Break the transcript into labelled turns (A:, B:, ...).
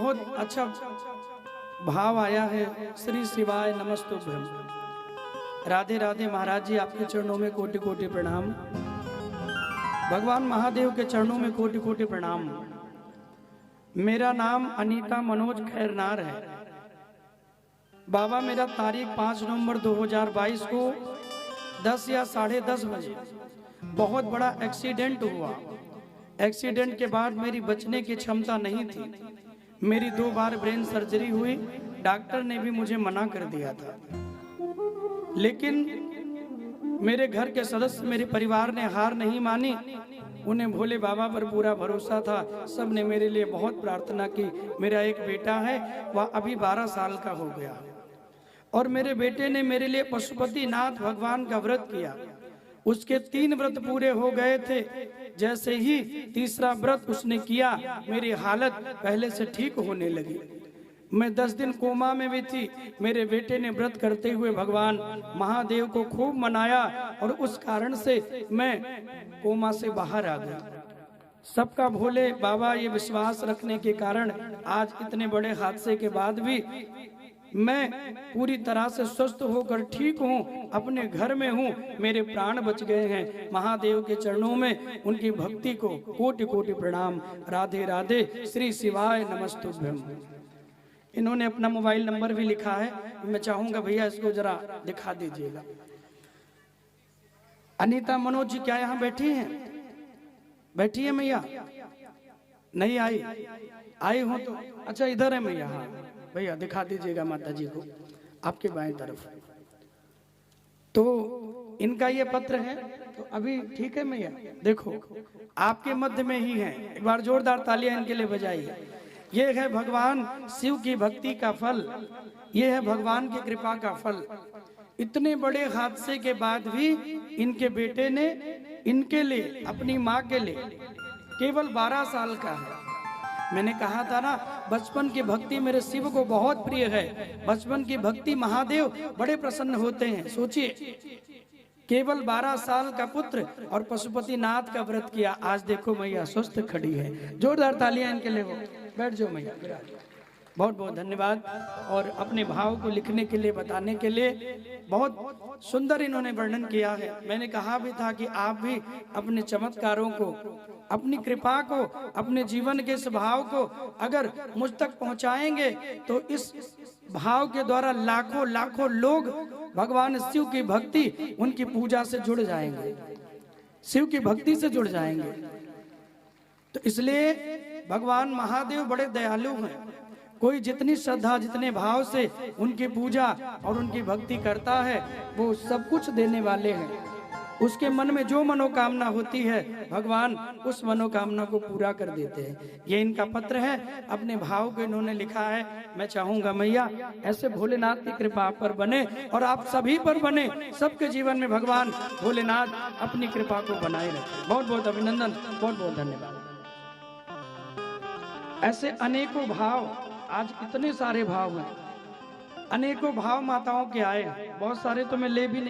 A: बहुत अच्छा भाव आया है। श्री शिवाय नमस्तुभ्यं। राधे राधे महाराज जी, आपके चरणों में कोटि कोटि प्रणाम। भगवान महादेव के चरणों में कोटि कोटि प्रणाम। मेरा नाम अनीता मनोज खैरनार है। बाबा, मेरा तारीख 5 नवंबर 2022 को 10 या 10:30 बजे बहुत बड़ा एक्सीडेंट हुआ। एक्सीडेंट के बाद मेरी बचने की क्षमता नहीं थी। मेरी 2 बार ब्रेन सर्जरी हुई। डॉक्टर ने भी मुझे मना कर दिया था, लेकिन मेरे घर के सदस्य, मेरे परिवार ने हार नहीं मानी। उन्हें भोले बाबा पर पूरा भरोसा था। सब ने मेरे लिए बहुत प्रार्थना की। मेरा एक बेटा है, वह अभी 12 साल का हो गया और मेरे बेटे ने मेरे लिए पशुपति नाथ भगवान का व्रत किया। उसके 3 व्रत पूरे हो गए थे। जैसे ही तीसरा व्रत उसने किया, मेरी हालत पहले से ठीक होने लगी। मैं 10 दिन कोमा में भी थी। मेरे बेटे ने व्रत करते हुए भगवान महादेव को खूब मनाया और उस कारण से मैं कोमा से बाहर आ गया। सबका भोले बाबा ये विश्वास रखने के कारण आज इतने बड़े हादसे के बाद भी मैं पूरी तरह से स्वस्थ होकर ठीक हूँ, अपने घर में हूँ। मेरे प्राण बच गए हैं। महादेव के चरणों में उनकी भक्ति को कोटि कोटि प्रणाम। राधे राधे। श्री शिवाय नमस्तुभ्यं। इन्होंने अपना मोबाइल नंबर भी लिखा है। मैं चाहूंगा भैया इसको जरा दिखा दीजिएगा। अनीता मनोज जी क्या यहाँ बैठी हैं? बैठी है मैया? नहीं आई? आई हो तो अच्छा, इधर है मैया। हाँ भैया दिखा दीजिएगा माता जी को, आपके बाएं तरफ। तो इनका ये पत्र है। तो अभी ठीक है मैया? देखो आपके मध्य में ही है। एक बार जोरदार तालियां इनके लिए बजाइए। ये है भगवान शिव की भक्ति का फल। ये है भगवान की कृपा का फल। इतने बड़े हादसे के बाद भी इनके बेटे ने इनके लिए, अपनी माँ के लिए, केवल 12 साल का है। मैंने कहा था ना, बचपन की भक्ति मेरे शिव को बहुत प्रिय है। बचपन की भक्ति महादेव बड़े प्रसन्न होते हैं। सोचिए, केवल 12 साल का पुत्र और पशुपति नाथ का व्रत किया। आज देखो मैया स्वस्थ खड़ी है। जोरदार तालियां इनके लिए। वो बैठ जाओ मैया। बहुत बहुत धन्यवाद। और अपने भाव को लिखने के लिए, बताने के लिए बहुत सुंदर इन्होंने वर्णन किया है। मैंने कहा भी था कि आप भी अपने चमत्कारों को, अपनी कृपा को, अपने जीवन के स्वभाव को अगर मुझ तक पहुंचाएंगे तो इस भाव के द्वारा लाखों लाखों लोग भगवान शिव की भक्ति, उनकी पूजा से जुड़ जाएंगे, शिव की भक्ति से जुड़ जाएंगे। तो इसलिए भगवान महादेव बड़े दयालु हैं। कोई जितनी श्रद्धा, जितने भाव से उनकी पूजा और उनकी भक्ति करता है, वो सब कुछ देने वाले हैं। उसके मन में जो मनोकामना होती है, भगवान उस मनोकामना को पूरा कर देते हैं। ये इनका पत्र है। अपने भाव को इन्होंने लिखा है। मैं चाहूंगा मैया ऐसे भोलेनाथ की कृपा आप पर बने और आप सभी पर बने। सबके जीवन में भगवान भोलेनाथ अपनी कृपा को बनाए रखें। बहुत बहुत अभिनंदन, बहुत बहुत धन्यवाद। ऐसे अनेकों भाव, आज इतने सारे भाव हैं, अनेकों भाव माताओं के आए। बहुत सारे तो मैं ले भी नहीं